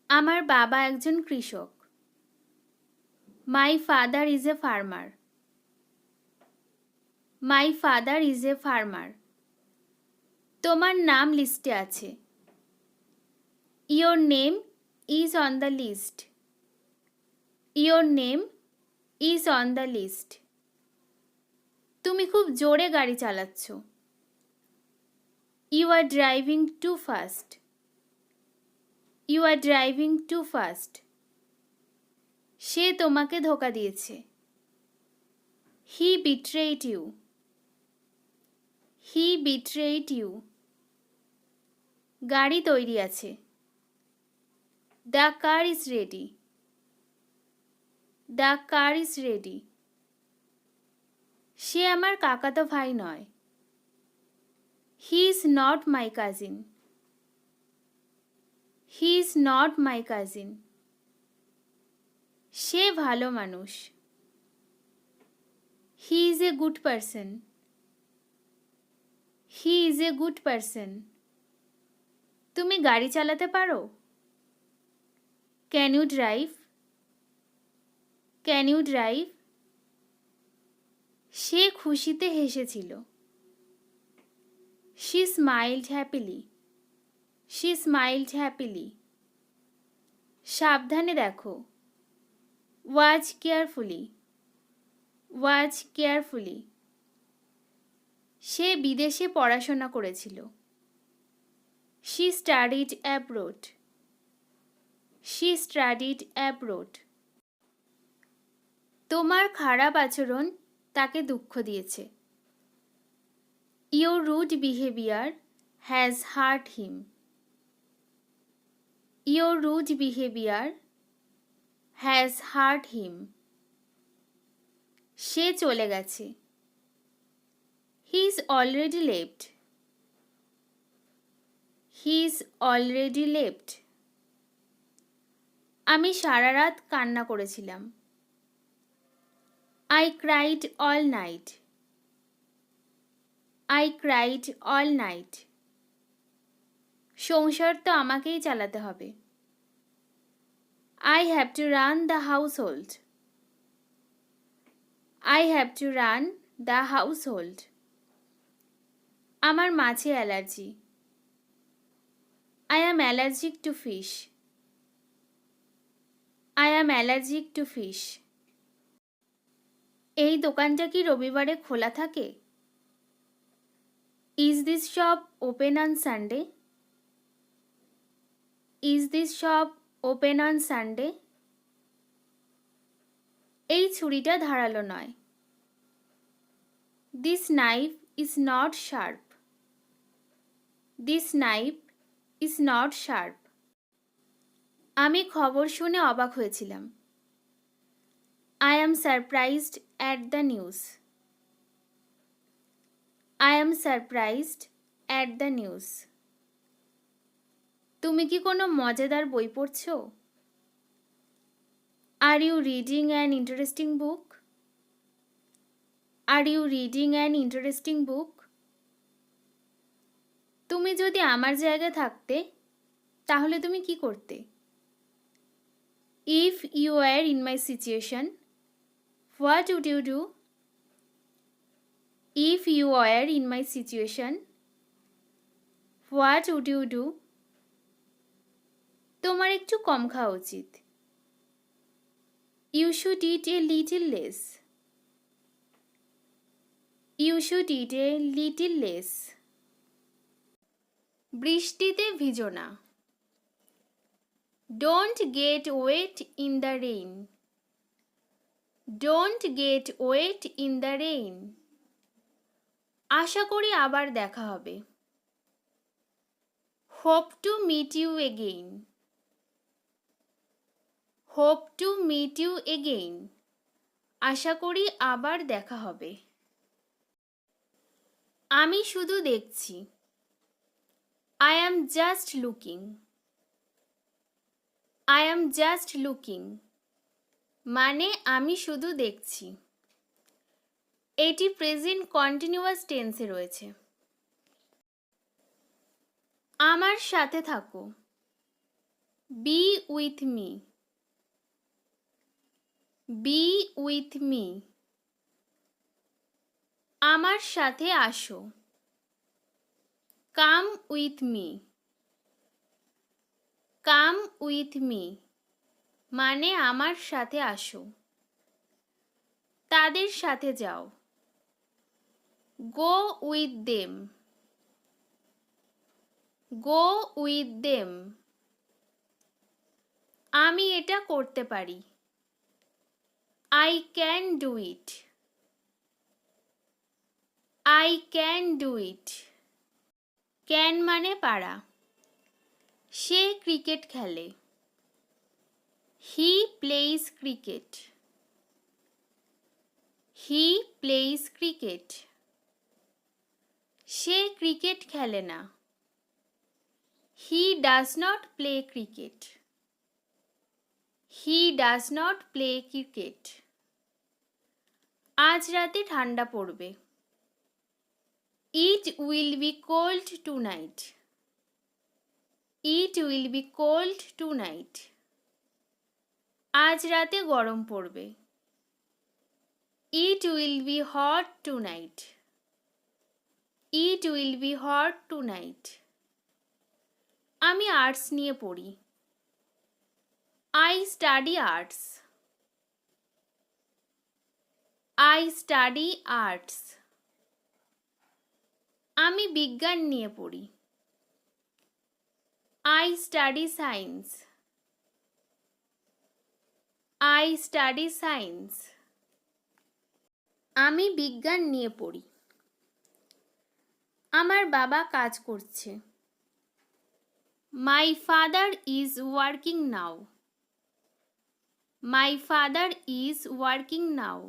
আমার বাবা একজন কৃষক। My father is a farmer. My father is a farmer. তোমার নাম লিস্টে আছে। Your name is on the list. Your name is on the list. তুমি খুব জোরে গাড়ি চালাচ্ছ। You are driving too fast. You are driving too fast. সে তোমাকে ধোঁকা দিয়েছে। He betrayed you. He betrayed you. গাড়ি তৈরি আছে। The car is ready. The car is ready. সে আমার কাকাতো ভাই নয়। He is not my cousin. He is not my cousin. সে ভালো মানুষ। He is a good person. He is a good person. তুমি গাড়ি চালাতে পারো? Can you drive? Can you drive? সে খুশিতে হেসেছিল। She smiled happily. She smiled happily. সাবধানে দেখো। Watch carefully. Watch carefully. সে বিদেশে পড়াশোনা করেছিল। She studied abroad. She studied abroad. তোমার খারাপ আচরণ তাকে দুঃখ দিয়েছে। Your rude behaviour has hurt him. Your rude behaviour has hurt him. সে চলে গেছে। He is already left. He is already left. আমি সারা রাত কান্না করেছিলাম। I cried all night. I cried all night. সংসার তো আমাকেই চালাতে হবে। I have to run the household. I have to run the household. আমার মাছে অ্যালার্জি। I am allergic to fish. I am allergic to fish. এই দোকানটা কি রবিবারে খোলা থাকে? Is this shop open on Sunday? Is this shop open on Sunday? এই ছুরিটা ধারালো নয়। This knife is not sharp. This knife is not sharp. আমি খবর শুনে অবাক হয়েছিলাম। I am surprised at the news. I am surprised at the news. তুমি কি কোনো মজাদার বই পড়ছো? Are you reading an interesting book? Are you reading an interesting book? তুমি যদি আমার জায়গায় থাকতে তাহলে তুমি কি করতে? If you are in my situation, what would you do? If you are in my situation, what would you do? তোমার একটু কম খাওয়া উচিত। You should eat a little less. You should eat a little less. বৃষ্টিতে ভিজো না। Don't get wet in the rain. Don't get wet in the rain. আশা করি আবার দেখা হবে। Hope to meet you again. Hope to meet you again. আশা করি আবার দেখা হবে। আমি শুধু দেখছি। I am just looking. I am just looking. মানে আমি শুধু দেখছি। এটি প্রেজেন্ট কন্টিনিউয়াস টেন্সে রয়েছে। আমার সাথে থাকো। Be with me, be with me. আমার সাথে আসো, come with me, come with me মানে আমার সাথে আসো। তাদের সাথে যাও, go with them, go with them. আমি এটা করতে পারি, I can do it, I can do it. Can মানে পারা। সে ক্রিকেট খেলে, he plays cricket, he plays cricket. সে ক্রিকেট খেলে না, he does not play cricket, he does not play cricket. আজ রাতে ঠান্ডা পড়বে, it will be cold tonight, it will be cold tonight. আজ রাতে গরম পড়বে, it will be hot tonight, it will be hot tonight. আমি আর্টস নিয়ে পড়ি, I study arts, I study arts. আমি বিজ্ঞান নিয়ে পড়ি, I study science, I study science. আমি বিজ্ঞান নিয়ে পড়ি। আমার বাবা কাজ করছে, মাই father is working now, my father is working now.